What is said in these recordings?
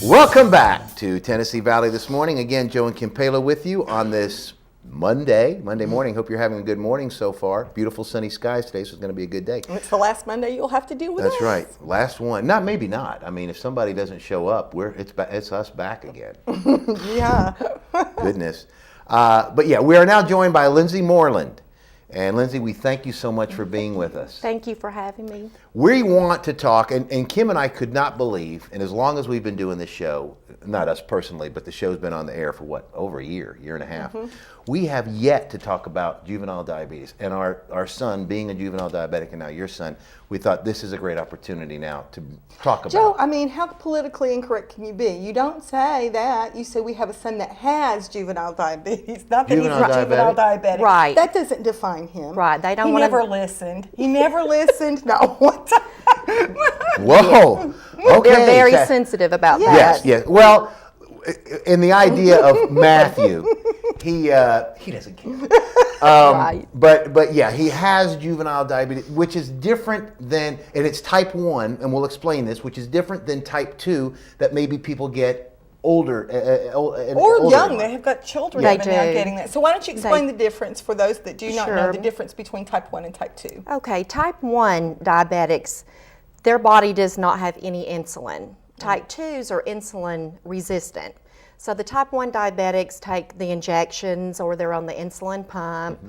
Welcome back to Tennessee Valley this morning. Again, Joe and Kim Palo with you on this Monday morning. Hope you're having a good morning so far. Beautiful sunny skies today, so it's going to be a good day. It's the last Monday you'll have to deal with That's us. right. Last one. Maybe not. I mean, if somebody doesn't show up, it's us back again. Yeah. Goodness. But yeah, we are now joined by Lindsay Morland. And Lindsay, we thank you so much for being with us. Thank you for having me. We want to talk, and Kim and I could not believe, and as long as we've been doing this show, not us personally, but the show's been on the air for over a year and a half, we have yet to talk about juvenile diabetes. And our son, being a juvenile diabetic, and now your son, we thought this is a great opportunity now to talk about Joe, it. I mean, how politically incorrect can you be? You don't say that. You say we have a son that has juvenile diabetes, not that Juvenile he's juvenile diabetic. Right. That doesn't define him. Right. They don't He want never listened. He never listened. Not one time. Whoa. Okay. They're very sensitive about Yes, that. yes. Well, in the idea of Matthew, he doesn't care. Right. But yeah, he has juvenile diabetes, which is different than, and it's type 1, and we'll explain this, which is different than type 2 that maybe people get older. Or young. They have got children They even now do. getting that. So why don't you explain the difference for those that do not know Sure. the difference between type 1 and type 2? Okay, type 1 diabetics, their body does not have any insulin. Type 2s are insulin resistant. So the type 1 diabetics take the injections or they're on the insulin pump.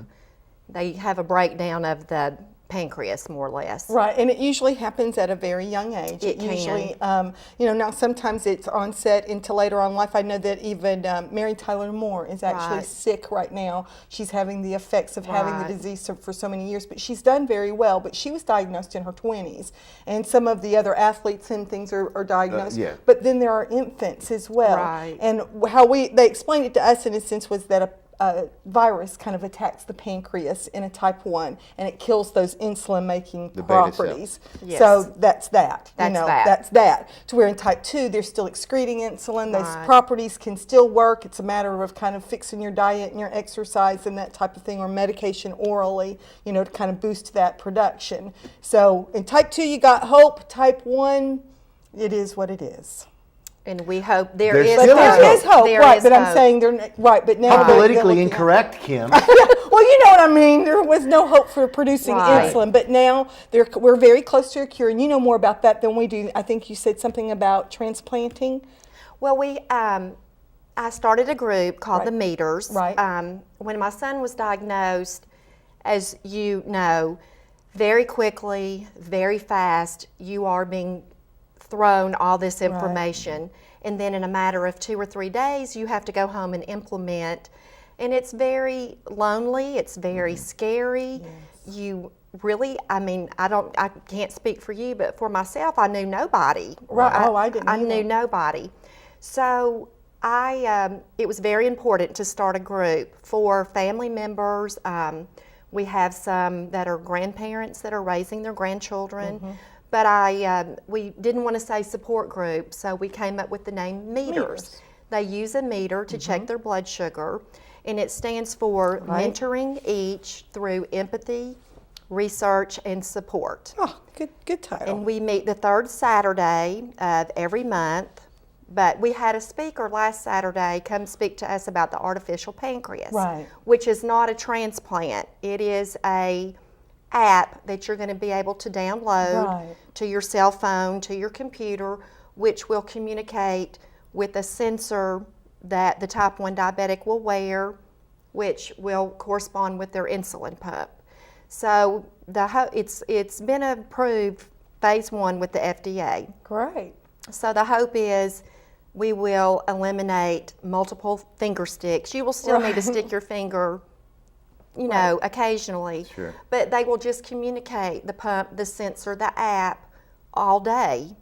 They have a breakdown of the pancreas, more or less. Right, and it usually happens at a very young age. It can. Usually, now sometimes it's onset into later on in life. I know that even Mary Tyler Moore is actually Right. sick right now. She's having the effects of having the Right. disease for so many years, but she's done very well. But she was diagnosed in her 20s, and some of the other athletes and things are diagnosed. Yeah. But then there are infants as well. Right. And how they explained it to us in a sense was that a virus kind of attacks the pancreas in a type 1 and it kills those insulin making The beta cell. properties. Yes. So that's that. That's that. That's that. To where in type 2 they're still excreting insulin. Those Right. properties can still work. It's a matter of kind of fixing your diet and your exercise and that type of thing, or medication orally, to kind of boost that production. So in type 2 you got hope. Type 1, it is what it is. And we hope there There is still hope. is There is hope, There right? is But I'm hope. saying right. But now How they're politically looking at- incorrect, Kim. Well, you know what I mean. There was no hope for producing Right. insulin, but now we're very close to a cure, and you know more about that than we do. I think you said something about transplanting. Well, I started a group called Right. the Meters. Right. When my son was diagnosed, as you know, very quickly, very fast, you are being thrown all this information. And then in a matter of 2 or 3 days, you have to go home and implement. And it's very lonely, it's very scary. You really, I can't speak for you, but for myself, I knew nobody. Right. I didn't I either. knew nobody. So it was very important to start a group for family members. We have some that are grandparents that are raising their grandchildren. But we didn't want to say support group, so we came up with the name Meters. They use a meter to check their blood sugar, and it stands for mentoring each through empathy, research, and support. Oh, good title. And we meet the third Saturday of every month. But we had a speaker last Saturday come speak to us about the artificial pancreas, Right. which is not a transplant. It is a app that you're going to be able to download Right. to your cell phone, to your computer, which will communicate with a sensor that the type 1 diabetic will wear, which will correspond with their insulin pump. So it's been approved phase 1 with the FDA. Great. So the hope is we will eliminate multiple finger sticks. You will still need to stick your finger, occasionally. Sure. But they will just communicate, the pump, the sensor, the app, all day.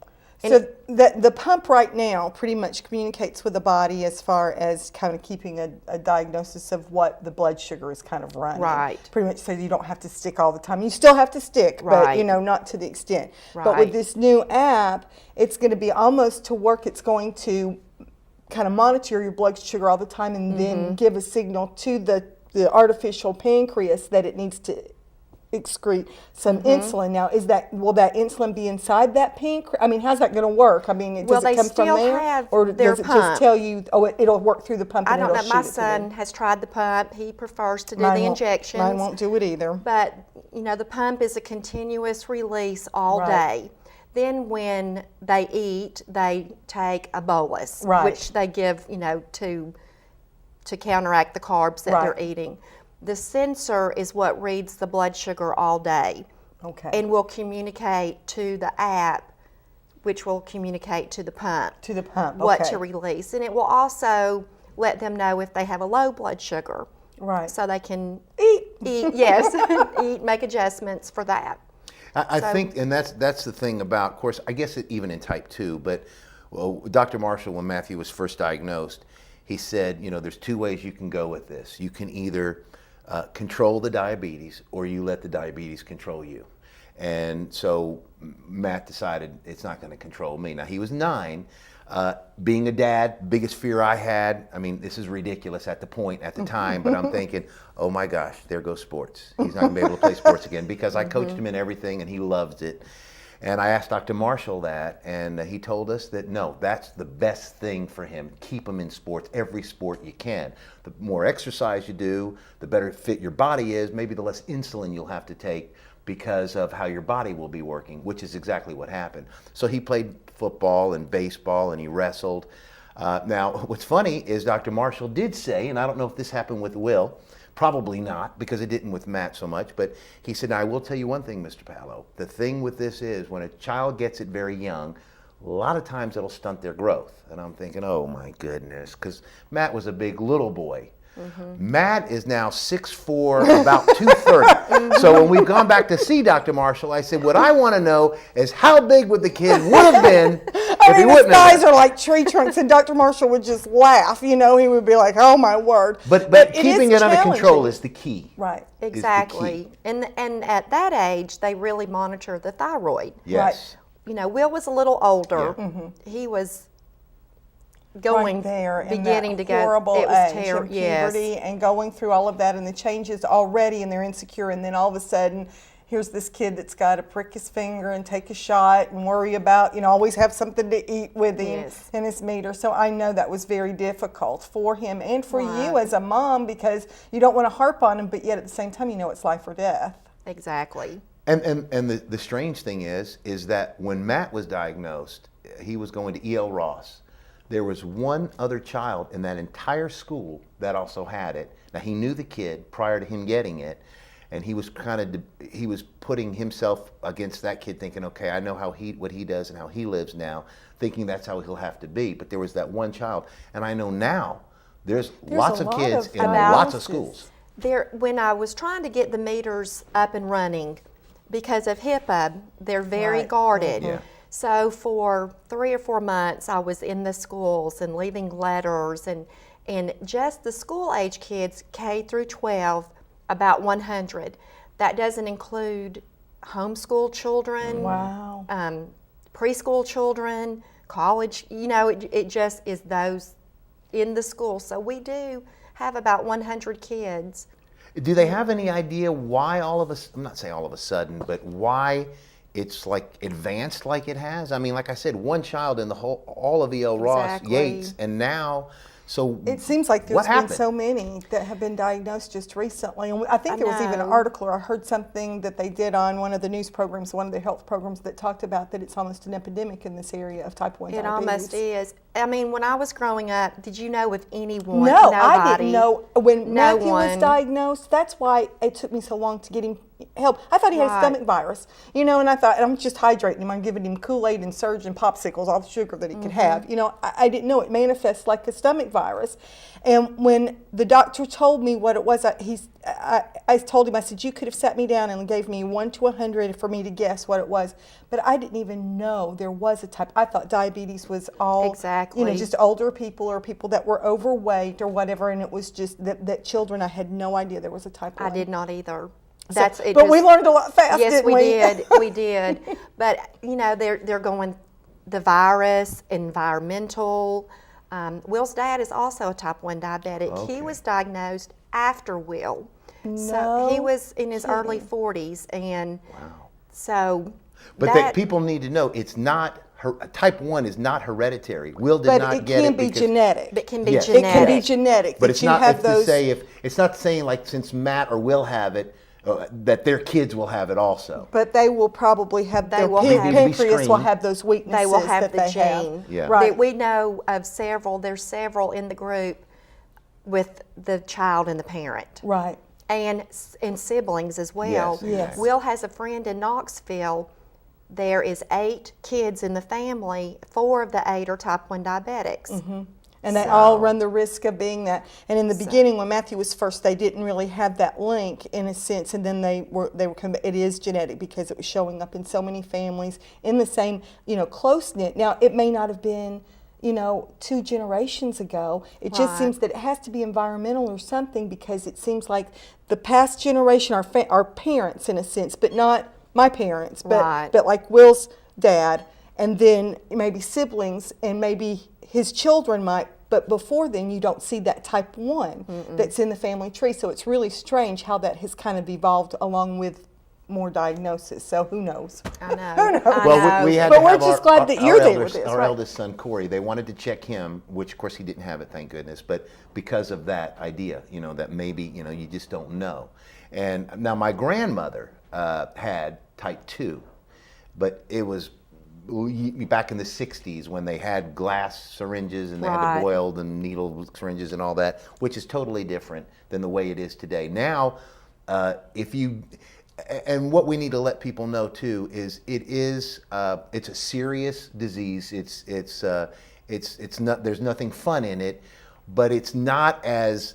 And So the pump right now pretty much communicates with the body as far as kind of keeping a diagnosis of what the blood sugar is kind of running. Right. Pretty much so you don't have to stick all the time. You still have to stick, Right. but not to the extent. But with Right. this new app, it's going to be almost to work. It's going to kind of monitor your blood sugar all the time and then give a signal to the artificial pancreas that it needs to excrete some insulin. Now, will that insulin be inside that pancreas? I mean, how's that going to work? I mean, does it come from there, or does it just tell you? Oh, it'll work through the pump. I don't know. My son has tried the pump. He prefers to do the injections. Mine won't do it either. But the pump is a continuous release all day. Then when they eat, they take a bolus, which they give to counteract the carbs that they're eating. The sensor is what reads the blood sugar all day, and will communicate to the app, which will communicate to the pump. What to release, and it will also let them know if they have a low blood sugar, so they can eat. Yes, eat, make adjustments for that. I think, and that's the thing about, of course, I guess even in type 2, but Dr. Marshall, when Matthew was first diagnosed, he said, there's two ways you can go with this. You can either control the diabetes, or you let the diabetes control you. And so Matt decided it's not going to control me. Now, he was 9. Being a dad, biggest fear I had, I mean, this is ridiculous at the time, but I'm thinking, oh my gosh, there goes sports. He's not going to be able to play sports again, because I coached him in everything and he loves it. And I asked Dr. Marshall that, and he told us that no, that's the best thing for him. Keep him in sports, every sport you can. The more exercise you do, the better fit your body is, maybe the less insulin you'll have to take because of how your body will be working, which is exactly what happened. So he played football and baseball, and he wrestled. Now, what's funny is Dr. Marshall did say, and I don't know if this happened with Will, probably not, because it didn't with Matt so much, but he said, now I will tell you one thing, Mr. Palo. The thing with this is when a child gets it very young, a lot of times it'll stunt their growth. And I'm thinking, oh my goodness, because Matt was a big little boy. Matt is now 6'4", about 230. So when we've gone back to see Dr. Marshall, I said, what I want to know is how big would the kid would have been if he wouldn't have. His thighs are like tree trunks, and Dr. Marshall would just laugh. He would be like, oh my word. But keeping it under control is the key. Right. Exactly. And at that age, they really monitor the thyroid. Yes. Will was a little older. Yeah. He was going there, beginning to go. Horrible it was age of puberty, yes. and going through all of that, and the changes already, and they're insecure, and then all of a sudden, here's this kid that's got to prick his finger and take a shot and worry about, always have something to eat with him in his meter. So I know that was very difficult for him and for you as a mom, because you don't want to harp on him, but yet at the same time, it's life or death. Exactly. And the strange thing is that when Matt was diagnosed, he was going to E.L. Ross. There was one other child in that entire school that also had it. Now, he knew the kid prior to him getting it, and he was he was putting himself against that kid, thinking, okay, I know what he does and how he lives now, thinking that's how he'll have to be. But there was that one child, and I know now there's lots of kids in lots of schools. When I was trying to get the meters up and running, because of HIPAA, they're very guarded. Yeah. So for 3 or 4 months, I was in the schools and leaving letters, and just the school age kids, K through 12, about 100. That doesn't include homeschool children, preschool children, college. It just is those in the school. So we do have about 100 kids. Do they have any idea why I'm not saying all of a sudden, but why it's like advanced like it has? I mean, like I said, one child in all of E.L. Ross, Yates, and now, so it seems like there's been so many that have been diagnosed just recently. And I think there was even an article, or I heard something that they did on one of the news programs, one of the health programs, that talked about that it's almost an epidemic in this area of type 1 diabetes. It almost is. I mean, when I was growing up, did you know of anyone? No, nobody, I didn't know. When Matthew was diagnosed, that's why it took me so long to get him help. I thought he had a stomach virus, and I thought, I'm just hydrating him. I'm giving him Kool-Aid and Surge and popsicles, all the sugar that he could have. I didn't know it manifests like a stomach virus. And when the doctor told me what it was, I told him, I said, you could have sat me down and gave me 1 to 100 for me to guess what it was. But I didn't even know there was a type. I thought diabetes was all, just older people or people that were overweight or whatever. And it was just that children, I had no idea there was a type 1. I did not either. But we learned a lot fast, yes, didn't we? Yes, we did. But, they're going the virus, environmental. Will's dad is also a type 1 diabetic. Okay. He was diagnosed after Will. So he was in his kidding. early 40s, and Wow. so But that, people need to know it's not, type 1 is not hereditary. Will did But not it get can it be because, genetic. it can be Yes. genetic. It can be genetic. But that it's you not have to those. say it's not saying like since Matt or Will have it, that their kids will have it also. But they will probably have They their will have- pancreas will screened. have those weaknesses They will have that the they gene. have. Yeah. Right. That we know of several. There's several in the group with the child and the parent, Right. and siblings as well. Yes, Yes. exactly. Will has a friend in Knoxville. There is 8 kids in the family. 4 of the 8 are type 1 diabetics. And they all run the risk of being that. And in the beginning, when Matthew was first, they didn't really have that link in a sense. And then they were it is genetic because it was showing up in so many families in the same, close knit. Now, it may not have been, 2 generations ago. It just Right. seems that it has to be environmental or something, because it seems like the past generation, our parents in a sense, but not my parents, Right. but like Will's dad, and then maybe siblings, and maybe his children might. But before then, you don't see that type 1 that's in the family tree. So it's really strange how that has kind of evolved along with more diagnosis. So who knows? I know. Who knows? I Well, we know. had But to we're have just glad that you're there with this, our right. eldest son, Corey, they wanted to check him, which of course he didn't have it, thank goodness, but because of that idea, that maybe, you just don't know. And now my grandmother had type 2, but it was back in the 60s when they had glass syringes and they had Right. to boil the needle syringes and all that, which is totally different than the way it is today. Now, and what we need to let people know too is it's a serious disease. It's not, there's nothing fun in it, but it's not the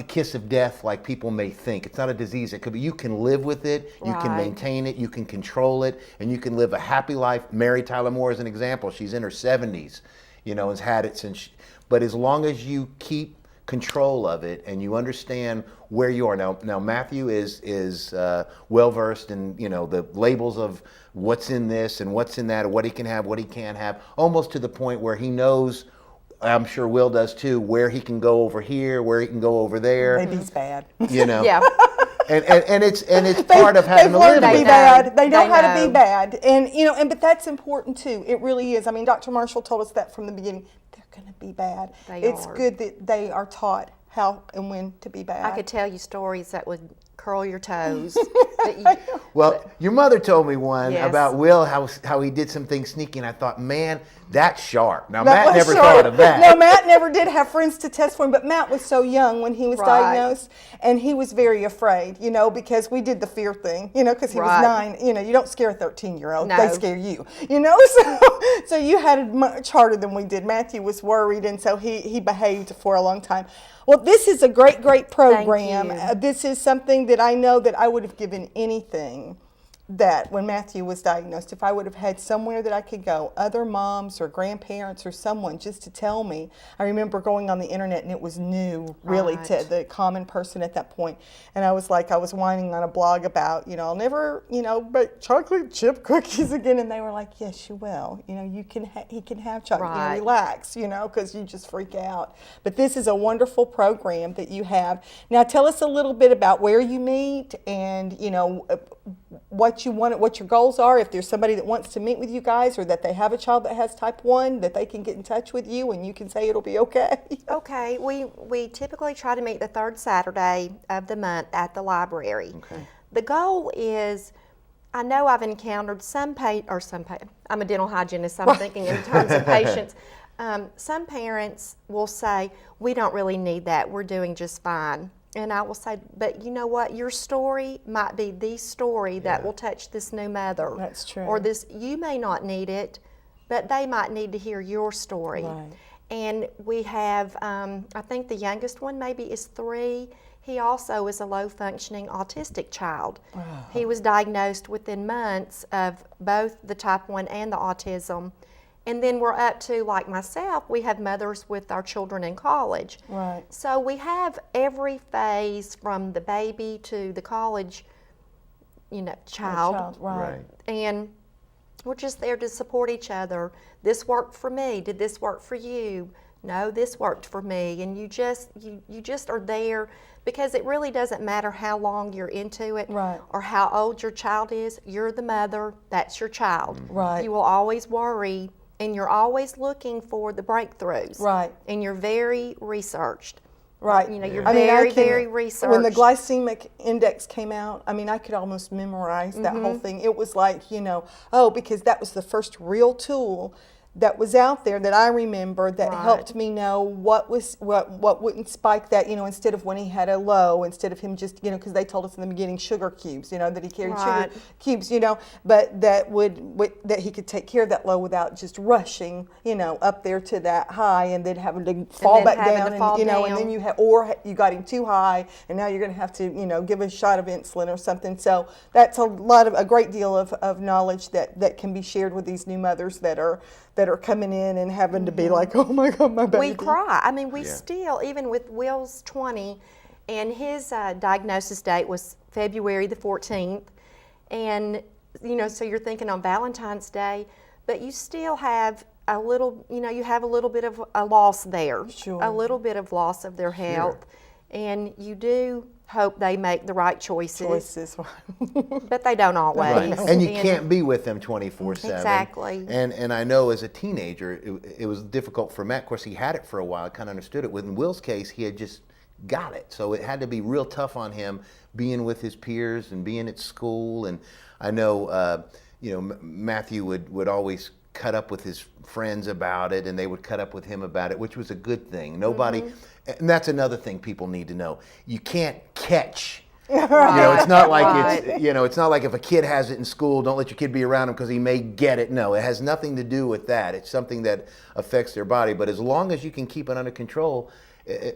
kiss of death like people may think. It's not a disease. It could be, you can live with it, you can Right. maintain it, you can control it, and you can live a happy life. Mary Tyler Moore is an example. She's in her 70s, has had it since, but as long as you keep control of it and you understand where you are. Now Matthew is well versed in, the labels of what's in this and what's in that, or what he can have, what he can't have, almost to the point where he knows, I'm sure Will does too, where he can go over here, where he can go over there. Baby's bad. Yeah. And it's part of having They've to learned live to be with it. bad. They know how to know. be bad, and but that's important too. It really is. I mean, Dr. Marshall told us that from the beginning. They're going to be bad. It's are. good that they are taught how and when to be bad. I could tell you stories that would curl your toes. Well, your mother told me one Yes. about Will, how he did some things sneaky, and I thought, man, that's sharp. Now, That Matt was never sharp. thought of that. No, Matt never did have friends to test for him, but Matt was so young when he was Right. diagnosed, and he was very afraid, because we did the fear thing, because he Right. was 9. You don't scare a 13-year-old. No. They scare you, so you had it much harder than we did. Matthew was worried, and so he behaved for a long time. Well, this is a great program. you. This is something that I know that I would have given anything that when Matthew was diagnosed, if I would have had somewhere that I could go, other moms or grandparents or someone just to tell me. I remember going on the internet and it was new really to Right. the common person at that point. And I was whining on a blog about, I'll never, bake chocolate chip cookies again. And they were like, yes, you will. He can have chocolate. Right. Relax, because you just freak out. But this is a wonderful program that you have. Now tell us a little bit about where you meet and, what you want, what your goals are. If there's somebody that wants to meet with you guys, or that they have a child that has type 1, that they can get in touch with you and you can say it'll be okay. Okay, we typically try to meet the 3rd Saturday of the month at the library. Okay. The goal is, I know I've encountered I'm a dental hygienist, so I'm thinking in terms of patients. Some parents will say, we don't really need that, we're doing just fine. And I will say, but you know what? Your story might be the story that will touch this new mother. That's true. Or you may not need it, but they might need to hear your story. Right. And we have, I think the youngest one maybe is 3. He also is a low-functioning autistic child. He was diagnosed within months of both the type 1 and the autism. And then we're up to, like myself, we have mothers with our children in college. Right. So we have every phase from the baby to the college, child. Right. And we're just there to support each other. This worked for me. Did this work for you? no, this worked for me, and you just are there because it really doesn't matter how long you're into it Right. or how old your child is. You're the mother, that's your child. Right. You will always worry, and you're always looking for the breakthroughs. Right. And you're very researched. Right. You know, you're I mean, very researched. When the glycemic index came out, I mean, I could almost memorize that whole thing. It was like, because that was the first real tool that was out there that I remember that helped me know what wouldn't spike that, instead of when he had a low, instead of him just, because they told us in the beginning sugar cubes, that he carried sugar cubes, but that he could take care of that low without just rushing, up there to that high and then having to fall back down, and then you got him too high and now you're going to have to, give a shot of insulin or something. So that's a great deal of knowledge that can be shared with these new mothers that are coming in and having to be like, oh my God, my baby. We cry. I mean, we still, even with Will's 20, and his diagnosis date was February the 14th. And, so you're thinking on Valentine's Day, but you still have a little, you have a little bit of a loss there. Sure. A little bit of loss of their health. And you do hope they make the right choices. But they don't always. Right. And you can't be with them 24/7. Exactly. And I know as a teenager, it was difficult for Matt. Of course, he had it for a while. I kind of understood it. In Will's case, he had just got it. So it had to be real tough on him being with his peers and being at school. And I know, Matthew would always cut up with his friends about it, and they would cut up with him about it, which was a good thing. Nobody, and that's another thing people need to know. You can't catch. It's not like it's not like if a kid has it in school, don't let your kid be around him because he may get it. No, it has nothing to do with that. It's something that affects their body. But as long as you can keep it under control,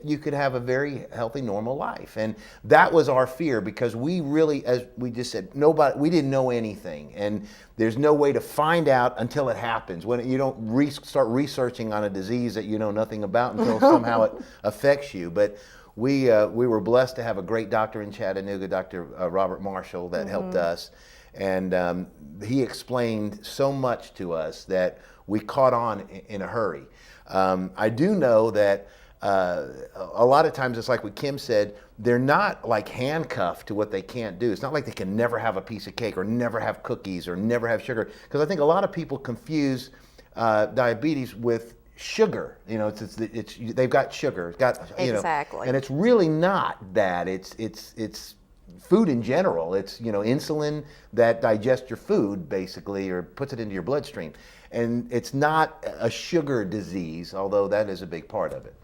you could have a very healthy, normal life. And that was our fear, because we really, as we just said, we didn't know anything. And there's no way to find out until it happens. When you don't start researching on a disease that you know nothing about until somehow it affects you. But we were blessed to have a great doctor in Chattanooga, Dr. Robert Marshall, that helped us. And he explained so much to us that we caught on in a hurry. I do know that a lot of times it's like what Kim said, they're not like handcuffed to what they can't do. It's not like they can never have a piece of cake or never have cookies or never have sugar. Because I think a lot of people confuse diabetes with sugar. They've got sugar. Exactly. And it's really not that. It's food in general. It's insulin that digests your food basically, or puts it into your bloodstream. And it's not a sugar disease, although that is a big part of it.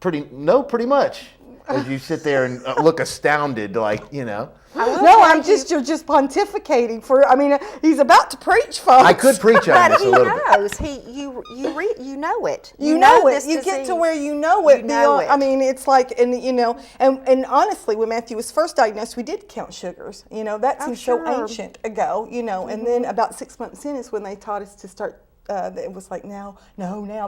Pretty much. As you sit there and look astounded, like. No, you're just pontificating he's about to preach, folks. I could preach on this a little bit. But he knows. You know it. You know it. this You get to disease. where you know it. You know it. It's like, and honestly, when Matthew was first diagnosed, we did count sugars. That seems so ancient ago, and then about 6 months in is when they taught us to start. It was like now,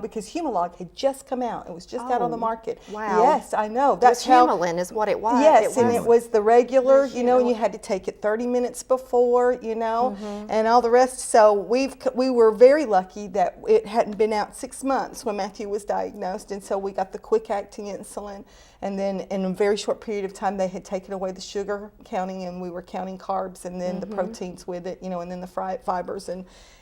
because Humalog had just come out. It was just out on the market. Wow. Yes, I know. That's Humalin is what it was. Yes, and it was the regular, and you had to take it 30 minutes before, and all the rest. So we were very lucky that it hadn't been out 6 months when Matthew was diagnosed, and so we got the quick-acting insulin. And then in a very short period of time, they had taken away the sugar counting, and we were counting carbs and then the proteins with it, and then the fibers.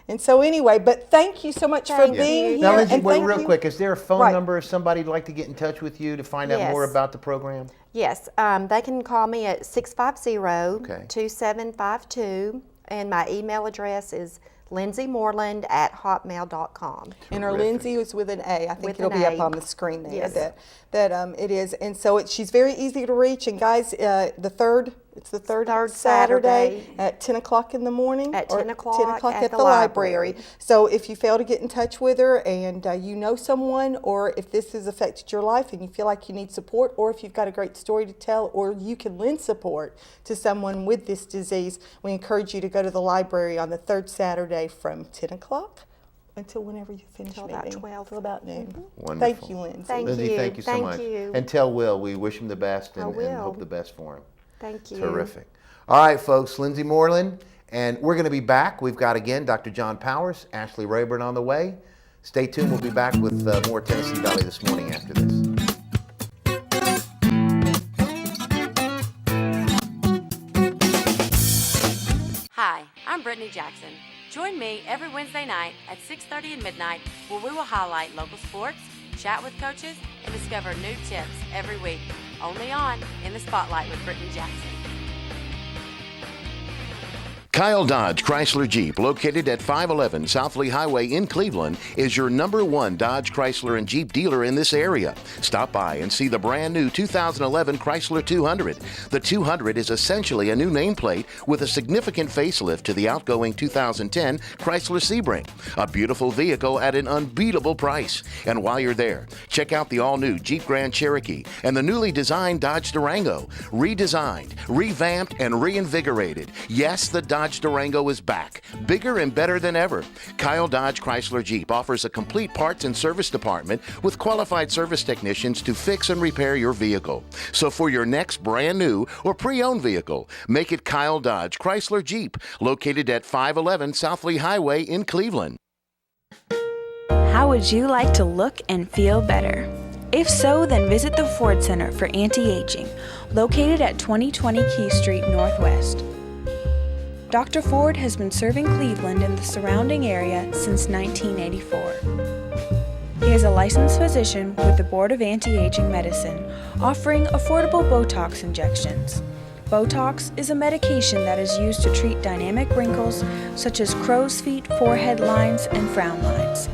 And so anyway, but thank you so much for being here. Now, Lindsay, and wait, real quick, is there a phone number if somebody'd like to get in touch with you to find out more about the program? Yes, they can call me at 650-2752, and my email address is lindsaymorland@hotmail.com. And our Lindsay is with an A. I think With it'll an be A. up on the screen there. Yes. That it is, and so she's very easy to reach. And guys, it's the third Saturday at 10 o'clock in the morning. At or 10 o'clock at the library. So if you fail to get in touch with her, and you know someone, or if this has affected your life and you feel like you need support, or if you've got a great story to tell, or you can lend support to someone with this disease, we encourage you to go to the library on the third Saturday from 10 o'clock. Until whenever you finish Until meeting. about 12. Till about noon. Wonderful. Thank you, Lindsay. Lindsay, thank you so much. And tell Will we wish him the best and hope the best for him. Thank you. Terrific. All right, folks, Lindsay Morland, and we're going to be back. We've got, again, Dr. John Powers, Ashley Rayburn on the way. Stay tuned. We'll be back with more Tennessee Valley this morning after this. Hi, I'm Brittany Jackson. Join me every Wednesday night at 6:30 and midnight where we will highlight local sports, chat with coaches, and discover new tips every week. Only on In the Spotlight with Brittany Jackson. Kyle Dodge Chrysler Jeep, located at 511 South Lee Highway in Cleveland, is your #1 Dodge Chrysler and Jeep dealer in this area. Stop by and see the brand new 2011 Chrysler 200. The 200 is essentially a new nameplate with a significant facelift to the outgoing 2010 Chrysler Sebring. A beautiful vehicle at an unbeatable price. And while you're there, check out the all-new Jeep Grand Cherokee and the newly designed Dodge Durango. Redesigned, revamped, and reinvigorated. Yes, the Dodge Durango is back, bigger and better than ever. Kyle Dodge Chrysler Jeep offers a complete parts and service department with qualified service technicians to fix and repair your vehicle. So for your next brand new or pre-owned vehicle, make it Kyle Dodge Chrysler Jeep, located at 511 South Lee Highway in Cleveland. How would you like to look and feel better? If so, then visit the Ford Center for Anti-Aging, located at 2020 Key Street Northwest. Dr. Ford has been serving Cleveland and the surrounding area since 1984. He is a licensed physician with the Board of Anti-Aging Medicine, offering affordable Botox injections. Botox is a medication that is used to treat dynamic wrinkles such as crow's feet, forehead lines, and frown lines.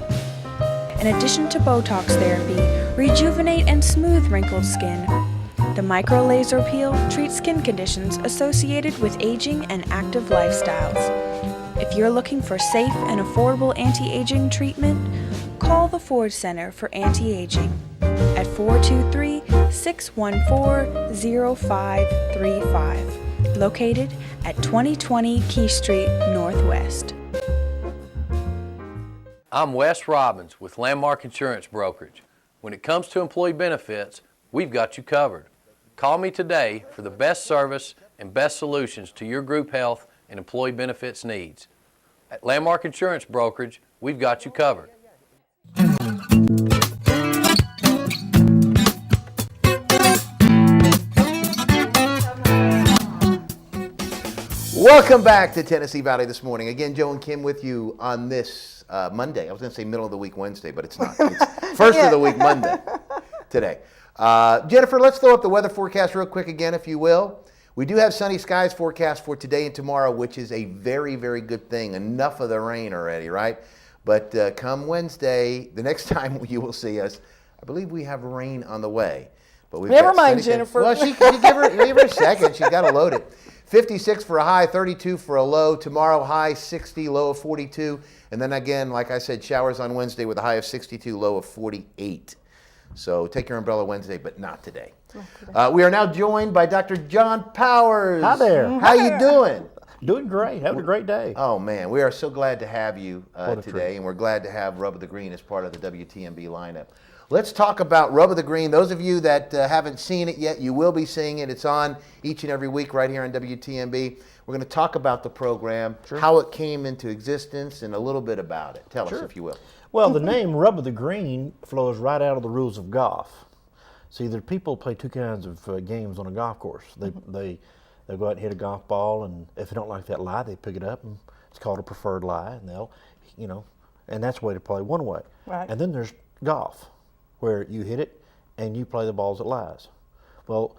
In addition to Botox therapy, rejuvenate and smooth wrinkled skin. The micro-laser peel treats skin conditions associated with aging and active lifestyles. If you're looking for safe and affordable anti-aging treatment, call the Ford Center for Anti-Aging at 423-614-0535, located at 2020 Key Street Northwest. I'm Wes Robbins with Landmark Insurance Brokerage. When it comes to employee benefits, we've got you covered. Call me today for the best service and best solutions to your group health and employee benefits needs. At Landmark Insurance Brokerage, we've got you covered. Welcome back to Tennessee Valley this morning. Again, Joe and Kim with you on this Monday. I was going to say middle of the week Wednesday, but it's not. It's first of the week Monday today. Jennifer, let's throw up the weather forecast real quick again, if you will. We do have sunny skies forecast for today and tomorrow, which is a very, very good thing. Enough of the rain already, right? But come Wednesday, the next time you will see us, I believe we have rain on the way. But we've Never got mind, sunny Jennifer. Well, give her a second. She's got to load it. 56 for a high, 32 for a low. Tomorrow, high 60, low of 42. And then again, like I said, showers on Wednesday with a high of 62, low of 48. So take your umbrella Wednesday, but not today. We are now joined by Dr. John Powers. Hi there. How you doing? Doing great. Having a great day. Oh, man. We are so glad to have you What a today, treat. and we're glad to have Rub of the Green as part of the WTMB lineup. Let's talk about Rub of the Green. Those of you that haven't seen it yet, you will be seeing it. It's on each and every week right here on WTMB. We're going to talk about the program, how it came into existence, and a little bit about it. Tell us, if you will. Well, the name Rub of the Green flows right out of the rules of golf. See, there people play two kinds of games on a golf course. They go out and hit a golf ball, and if they don't like that lie, they pick it up, and it's called a preferred lie, and they'll, and that's the way to play one way. Right. And then there's golf, where you hit it and you play the balls at lies. Well,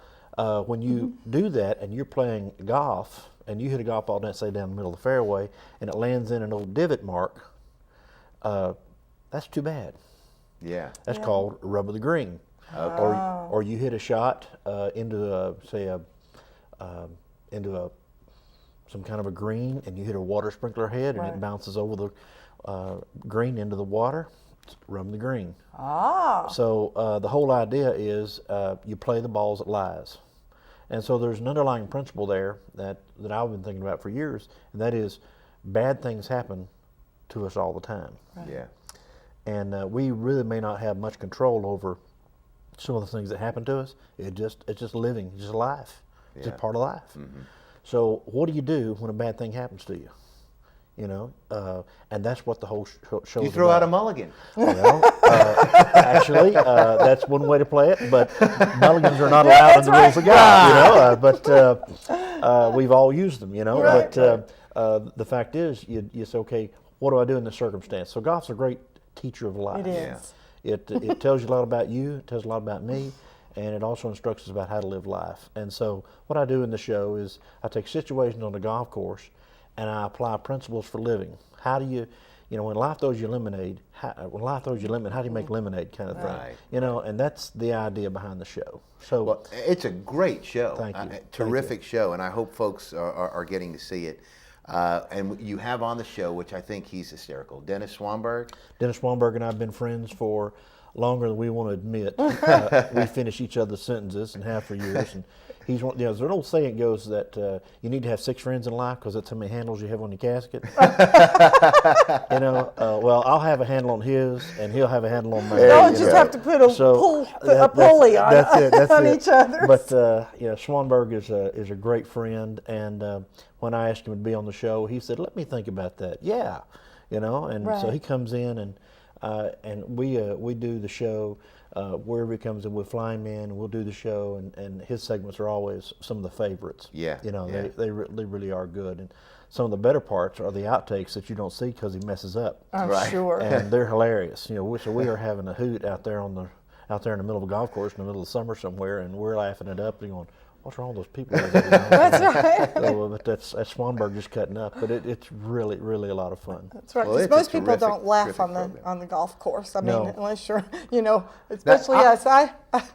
when you do that and you're playing golf and you hit a golf ball, let's say down the middle of the fairway, and it lands in an old divot mark, that's too bad. Yeah. That's called Rub of the Green. Or you hit a shot into some kind of a green, and you hit a water sprinkler head, and it bounces over the green into the water. It's Rub of the Green. So the whole idea is you play the balls at lies. And so there's an underlying principle there that I've been thinking about for years, and that is bad things happen to us all the time. Right. Yeah. And we really may not have much control over some of the things that happen to us. It's just living, it's just life. It's just part of life. So what do you do when a bad thing happens to you? and that's what the whole show You is throw about. out a mulligan. Well, actually, that's one way to play it, but mulligans are not allowed in the rules of God, but we've all used them, Right. But the fact is, you say, okay, what do I do in this circumstance? So golf's a great teacher of life. It is. It tells you a lot about you, it tells you a lot about me, and it also instructs us about how to live life. And so what I do in the show is I take situations on the golf course and I apply principles for living. How do you, when life throws you lemonade, how do you make lemonade kind of thing? Right. And that's the idea behind the show. So Well, it's a great show. Thank you. Terrific show, and I hope folks are getting to see it. And you have on the show, which I think he's hysterical, Dennis Swanberg. Dennis Swanberg and I have been friends for longer than we want to admit. We finish each other's sentences and have for years. And he's one. There's an old saying goes that you need to have 6 friends in life because that's how many handles you have on your casket. Well, I'll have a handle on his, and he'll have a handle on mine. Y'all just have to put a pulley on, on each other. But Swanberg is a great friend, and when I asked him to be on the show, he said, "Let me think about that." Yeah, and so he comes in and we do the show wherever he comes in. We'll fly him in and we'll do the show, and his segments are always some of the favorites. Yeah, they really are good, and some of the better parts are the outtakes that you don't see because he messes up. I'm sure. And they're hilarious. So we are having a hoot out there in the middle of a golf course in the middle of summer somewhere, and we're laughing it up and going, "What's wrong with those people?" That's right. So, but that's Swanberg just cutting up, but it's really a lot of fun. That's right. Well, 'Cause it's a most people terrific, don't laugh terrific on the golf course. I mean, No. unless you're, especially us.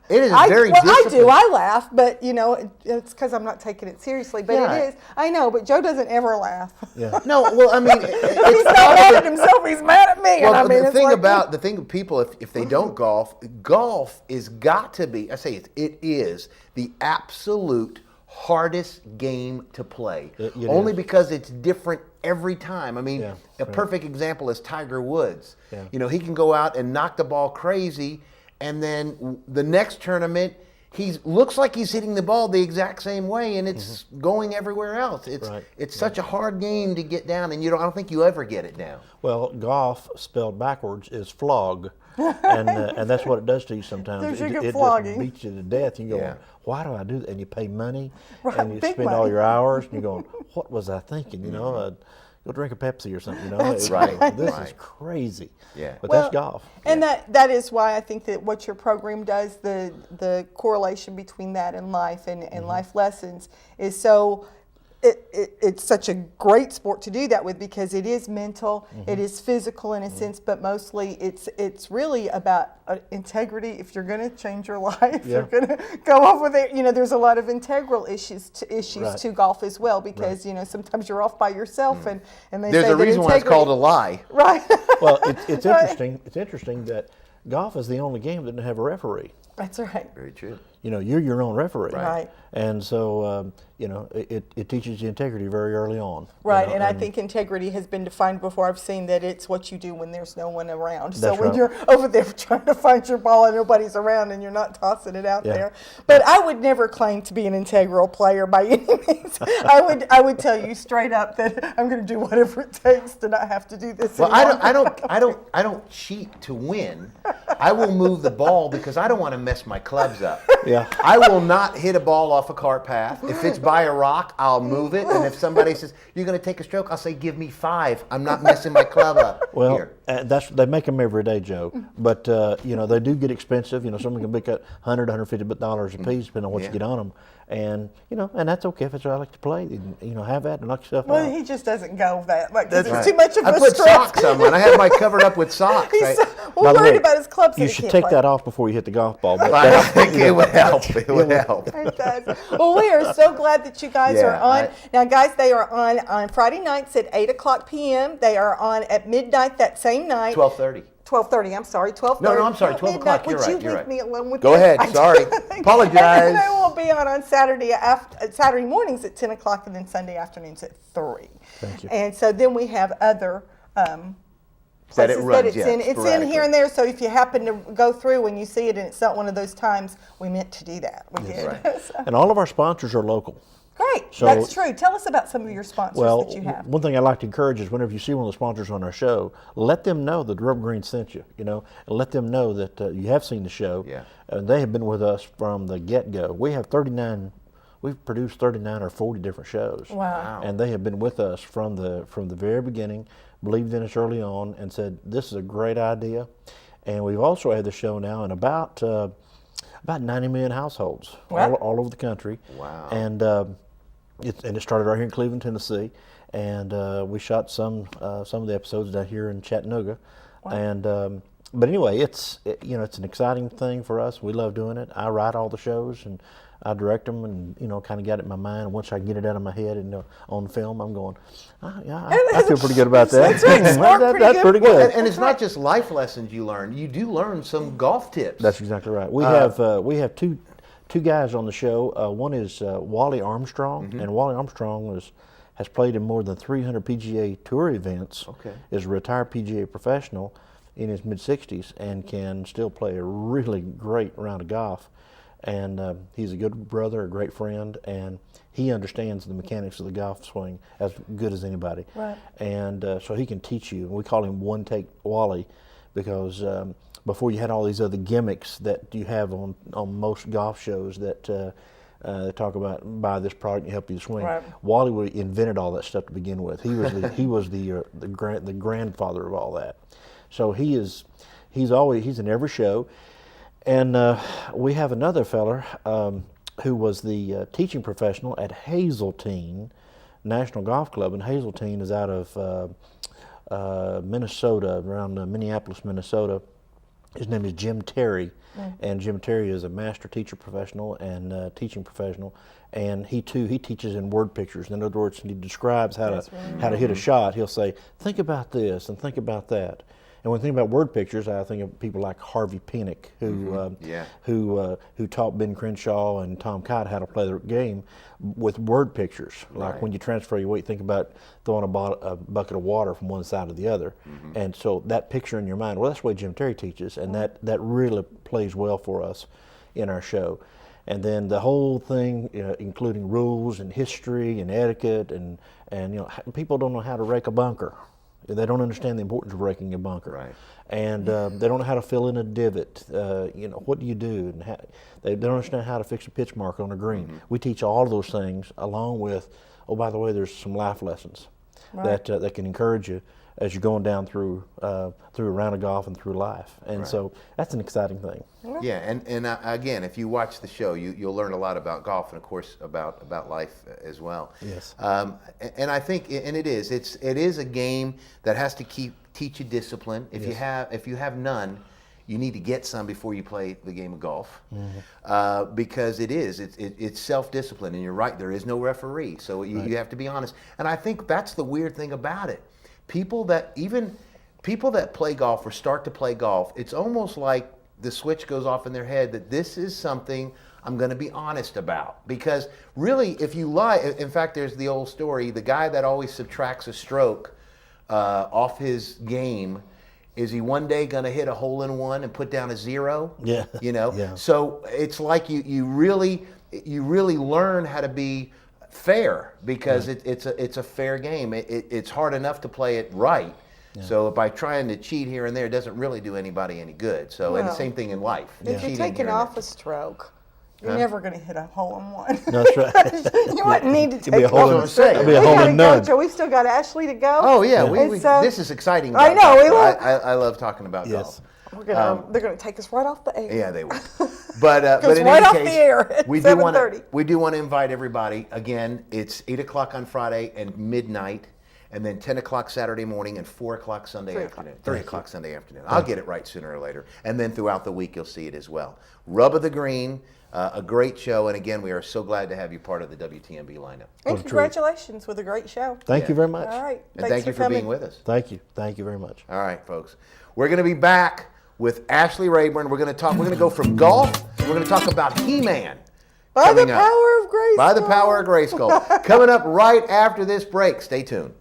It is very I do. disciplined. I laugh, but it's because I'm not taking it seriously. But Yeah. it is. I know, but Joe doesn't ever laugh. Yeah. No, well, I mean, He's not mad at himself. He's mad at me. Well, and I mean, the it's thing like, about people, if they don't golf is got to be. I say it is the absolute hardest game to play. It Only is. because it's different every time. I mean, Yeah, a right. perfect example is Tiger Woods. Yeah. He can go out and knock the ball crazy, and then the next tournament, he looks like he's hitting the ball the exact same way, and it's going everywhere else. It's such a hard game to get down, and I don't think you ever get it down. Well, golf spelled backwards is flog, and that's what it does to you sometimes. There's your good It flogging. just beats you to death. You go, Yeah. why do I do that? And you pay money, Right, and you big spend money. all your hours, and you're going, what was I thinking? Go drink a Pepsi or something. That's right. This Right. is crazy. Yeah. But Well, that's golf. And that is why I think that what your program does, the correlation between that and life and life lessons is so. It's such a great sport to do that with because it is mental, it is physical in a sense, but mostly it's really about integrity. If you're going to change your life, you're going to go off with it. There's a lot of integral issues Right. to golf as well because sometimes you're off by yourself and they There's say a that reason why it's called a lie. right. Well, it's interesting. It's interesting that golf is the only game that doesn't have a referee. That's right. Very true. You're your own referee. Right. And so, it teaches you integrity very early on. Right, and I think integrity has been defined before. I've seen that it's what you do when there's no one around. So That's when right. you're over there trying to find your ball and nobody's around and you're not tossing it out Yeah. there. But I would never claim to be an integral player by any means. I would tell you straight up that I'm going to do whatever it takes to not have to do this Well, anymore. I don't cheat to win. I will move the ball because I don't want to mess my clubs up. Yeah. I will not hit a ball off a cart path. If it's by a rock, I'll move it. And if somebody says, "You're going to take a stroke," I'll say, "Give me 5. I'm not messing my club up." Well, Here. they make them every day, Joe. But they do get expensive. Some can be $100, $150 a piece, depending on what you Yeah. get on them. And and that's okay if it's what I like to play. Have that and knock yourself Well, out. he just doesn't go that. Like, 'cause That's it's right. too much of I a put stress. socks on mine. I have mine covered up with socks. He's so By the worried way, about his clubs. you that he should can't take play. that off before you hit the golf ball. But I that's- think it would help. It would help. It does. Well, we are so glad that you guys Yeah, are on. Now, guys, they are on Friday nights at 8:00 p.m. They are on at midnight that same night. 12:30. 12:30. I'm sorry, 12:30. No, I'm sorry, Not 12 midnight. o'clock. You're Would right, you you're leave right. me alone with Go that? ahead. Sorry. Apologize. And they will be on Saturday mornings at 10 o'clock and then Sunday afternoons at 3. Thank you. And so then we have other That it places runs, it's yeah, in. It's in sporadically. here and there. So if you happen to go through and you see it and it's not one of those times, we meant to do that. We did. right. So- And all of our sponsors are local. Great. So- That's true. Tell us about some of your sponsors Well, that you have. one thing I like to encourage is whenever you see one of the sponsors on our show, let them know that Rubber Green sent you, and let them know that you have seen the show. Yeah. And they have been with us from the get-go. We've produced 39 or 40 different shows. Wow. And they have been with us from the very beginning, believed in us early on, and said, this is a great idea. And we've also had the show now in about 90 million households all over the country. Wow. And it started right here in Cleveland, Tennessee, and we shot some of the episodes down here in Chattanooga. Wow. And but anyway, it's an exciting thing for us. We love doing it. I write all the shows and I direct them, and kind of got it in my mind. Once I get it out of my head and on film, I'm going, I feel pretty good about that. That's pretty good. Well, and it's not just life lessons you learn. You do learn some golf tips. That's exactly right. We have two guys on the show. One is Wally Armstrong, and Wally Armstrong has played in more than 300 PGA Tour events. Okay. Is a retired PGA professional in his mid-60s and can still play a really great round of golf. And he's a good brother, a great friend, and he understands the mechanics of the golf swing as good as anybody. Right. And so he can teach you. We call him One Take Wally because before you had all these other gimmicks that you have on most golf shows that they talk about, buy this product and help you swing. Right. Wally invented all that stuff to begin with. He was the grandfather of all that. So he's in every show. And we have another feller who was the teaching professional at Hazeltine National Golf Club, and Hazeltine is out of Minnesota, around Minneapolis, Minnesota. His name is Jim Terry, and Jim Terry is a master teacher professional and teaching professional, and he teaches in word pictures. In other words, he describes how to hit a shot. He'll say, think about this and think about that. And when I think about word pictures, I think of people like Harvey Pinnock, who taught Ben Crenshaw and Tom Kite how to play the game with word pictures. Like when you transfer your weight, think about throwing a bucket of water from one side to the other. And so that picture in your mind, well, that's the way Jim Terry teaches, and that really plays well for us in our show. And then the whole thing, including rules and history and etiquette, and people don't know how to rake a bunker. They don't understand the importance of raking a bunker, right? And they don't know how to fill in a divot. What do you do? And they don't understand how to fix a pitch mark on a green. We teach all of those things, along with, oh, by the way, there's some life lessons that can encourage you as you're going down through a round of golf and through life. And so that's an exciting thing. Yeah, and again, if you watch the show, you'll learn a lot about golf and, of course, about life as well. Yes. And I think, and it is a game that has to teach you discipline. If you have none, you need to get some before you play the game of golf, because it's self-discipline. And you're right, there is no referee, so you have to be honest. And I think that's the weird thing about it. People that play golf or start to play golf, it's almost like the switch goes off in their head that this is something I'm going to be honest about. Because really, if you lie, in fact, there's the old story, the guy that always subtracts a stroke off his game, is he one day going to hit a hole-in-one and put down a 0? Yeah. Yeah. So it's like you really learn how to be fair, because it's a fair game. It's hard enough to play it right. Yeah. So by trying to cheat here and there, it doesn't really do anybody any good. So and the same thing in life. If you're taking off a stroke, you're never going to hit a hole-in-one. That's right. You wouldn't need to take a hole in stroke. It'd be a hole-in-none. We still got Ashley to go. Oh yeah, this is exciting. I know. I love talking about golf. They're going to take us right off the air. Yeah, they will. But in right any off case, the air at we 7:30. do want to invite everybody. Again, it's 8 o'clock on Friday and midnight, and then 10 o'clock Saturday morning and 4 o'clock Sunday afternoon. 3 o'clock Sunday afternoon. I'll get it right sooner or later. And then throughout the week, you'll see it as well. Rub of the Green, a great show. And again, we are so glad to have you part of the WTMB lineup. And congratulations with a great show. Thank you very much. All right. And thank you for being with us. Thank you. Thank you very much. All right, folks. We're going to be back with Ashley Rayburn. We're going to go from golf. We're going to talk about He-Man. By the power of Grayskull. By the power of Grayskull. Coming up right after this break. Stay tuned.